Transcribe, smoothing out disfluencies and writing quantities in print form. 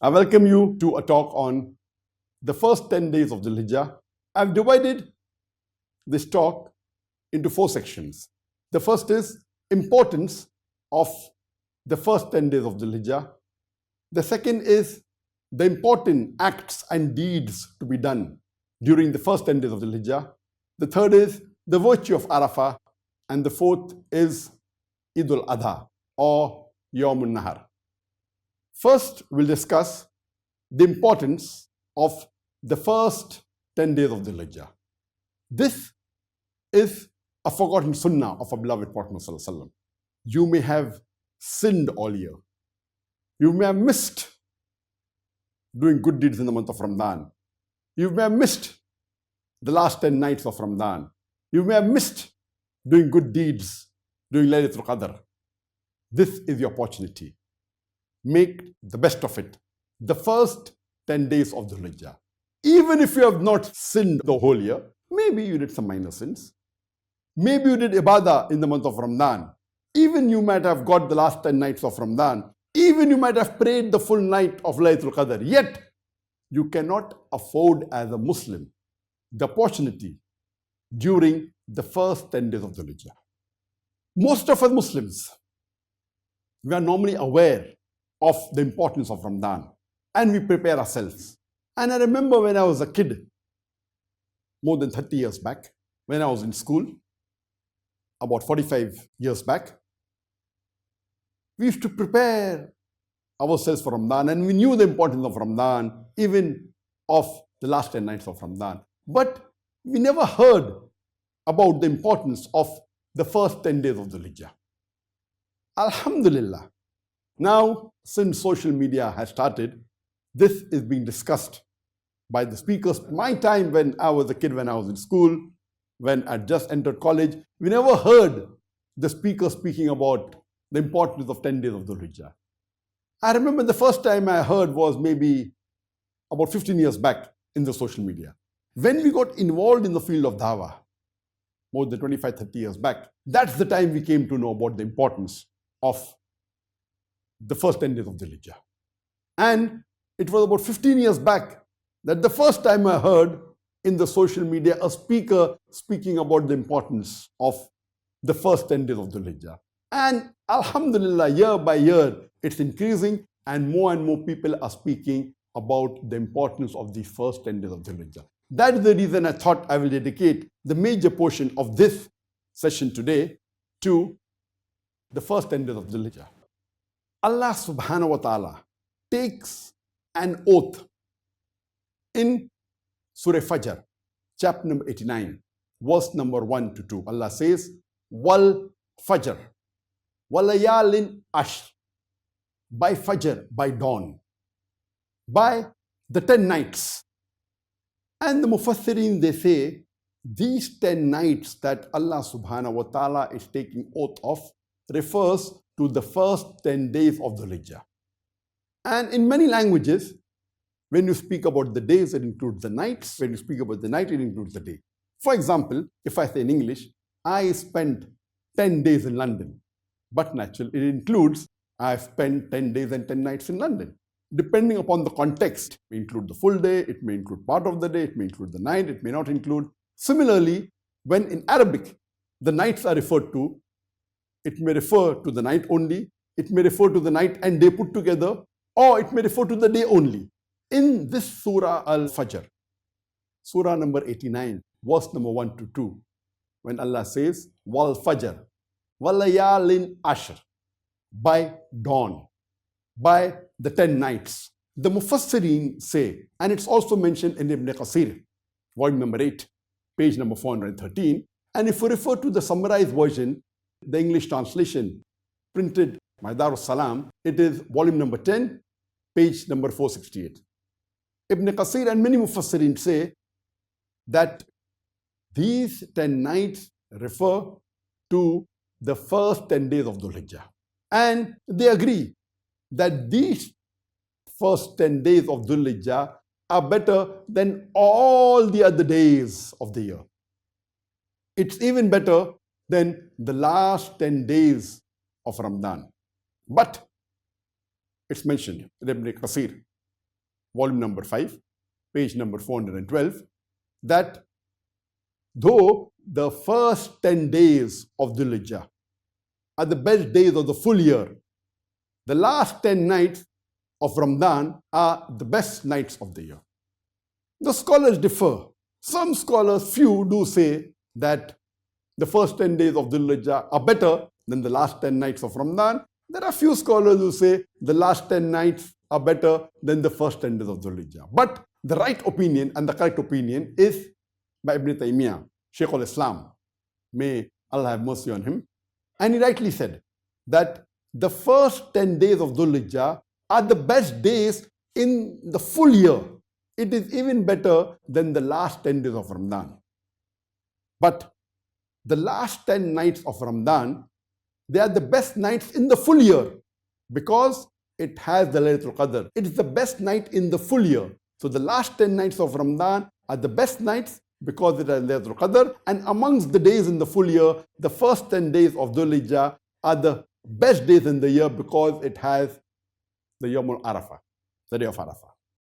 I welcome you to a talk on the first 10 days of Dhul Hijjah. I've divided this talk into 4 sections. The first is importance of the first 10 days of Dhul Hijjah. The second is the important acts and deeds to be done during the first 10 days of Dhul Hijjah. The third is the virtue of Arafah. And the fourth is Eid al-Adha or Yawm al-Nahar. First, we'll discuss the importance of the first 10 days of Dhul Hijjah. This is a forgotten sunnah of our beloved Prophet ﷺ. You may have sinned all year. You may have missed doing good deeds in the month of Ramadan. You may have missed the last 10 nights of Ramadan. You may have missed doing good deeds during Laylatul Qadr. This is your opportunity. Make the best of it. The first 10 days of Dhul Hijjah. Even if you have not sinned the whole year, maybe you did some minor sins. Maybe you did ibadah in the month of Ramadan. Even you might have got the last 10 nights of Ramadan. Even you might have prayed the full night of Laylatul Qadr. Yet, you cannot afford as a Muslim the opportunity during the first 10 days of Dhul Hijjah. Most of us Muslims, we are normally aware of the importance of Ramadan and we prepare ourselves. And I remember when I was a kid, more than 30 years back, when I was in school, about 45 years back, we used to prepare ourselves for Ramadan and we knew the importance of Ramadan, even of the last 10 nights of Ramadan. But we never heard about the importance of the first 10 days of Dhul Hijjah. Alhamdulillah, now since social media has started, this is being discussed by the speakers. My time when I was a kid, when I was in school, when I just entered college, we never heard the speakers speaking about the importance of 10 days of Dhul Hijjah. I remember the first time I heard was maybe about 15 years back in the social media. When we got involved in the field of dawah, more than 25, 30 years back, that's the time we came to know about the importance of the first 10 days of Dhul Hijjah. And it was about 15 years back that the first time I heard in the social media a speaker speaking about the importance of the first 10 days of Dhul Hijjah. And Alhamdulillah, year by year, it's increasing and more people are speaking about the importance of the first 10 days of Dhul Hijjah. That is the reason I thought I will dedicate the major portion of this session today to the first 10 days of Dhul Hijjah. Allah subhanahu wa ta'ala takes an oath in Surah Fajr, chapter number 89, verse number 1 to 2. Allah says, Wal Fajr, Walayalin Ashr, by Fajr, by dawn, by the 10 nights. And the Mufassirin, they say, these 10 nights that Allah subhanahu wa ta'ala is taking oath of refers to the first 10 days of Dhul Hijjah. And in many languages, when you speak about the days, it includes the nights. When you speak about the night, it includes the day. For example, if I say in English, I spent 10 days in London, but naturally it includes I spent 10 days and 10 nights in London. Depending upon the context, it may include the full day, it may include part of the day, it may include the night, it may not include. Similarly, when in Arabic, the nights are referred to, it may refer to the night only, it may refer to the night and day put together, or it may refer to the day only. In this Surah Al-Fajr, Surah number 89, verse number 1 to 2, when Allah says, Wal Fajr, Walayalin Ashr, by dawn, by the 10 nights. The Mufassirin say, and it's also mentioned in Ibn Qasir, volume number 8, page number 413. And if we refer to the summarized version, the English translation printed by Darus Salam, it is volume number 10, page number 468. Ibn Qasir and many Mufassirin say that these 10 nights refer to the first 10 days of Dhul Hijjah. And they agree that these first 10 days of Dhul Hijjah are better than all the other days of the year. It's even better than the last 10 days of Ramadan. But it's mentioned in Ibn Qasir volume number 5, page number 412, that though the first 10 days of Dhul Hijjah are the best days of the full year, the last 10 nights of Ramadan are the best nights of the year. The scholars differ. Some scholars, few, do say that the first 10 days of Dhul Hijjah are better than the last 10 nights of Ramadan. There are few scholars who say the last 10 nights are better than the first 10 days of Dhul Hijjah. But the right opinion and the correct opinion is by Ibn Taymiyyah, Shaykh al-Islam. May Allah have mercy on him. And he rightly said that the first 10 days of Dhul Hijjah are the best days in the full year. It is even better than the last 10 days of Ramadan. But the last 10 nights of Ramadan, they are the best nights in the full year because it has the Laylatul Qadr. It is the best night in the full year. So the last 10 nights of Ramadan are the best nights because it has Laylatul Qadr. And amongst the days in the full year, the first 10 days of Dhul Hijjah are the best days in the year because it has the Yawmul Arafah, the day of Arafah.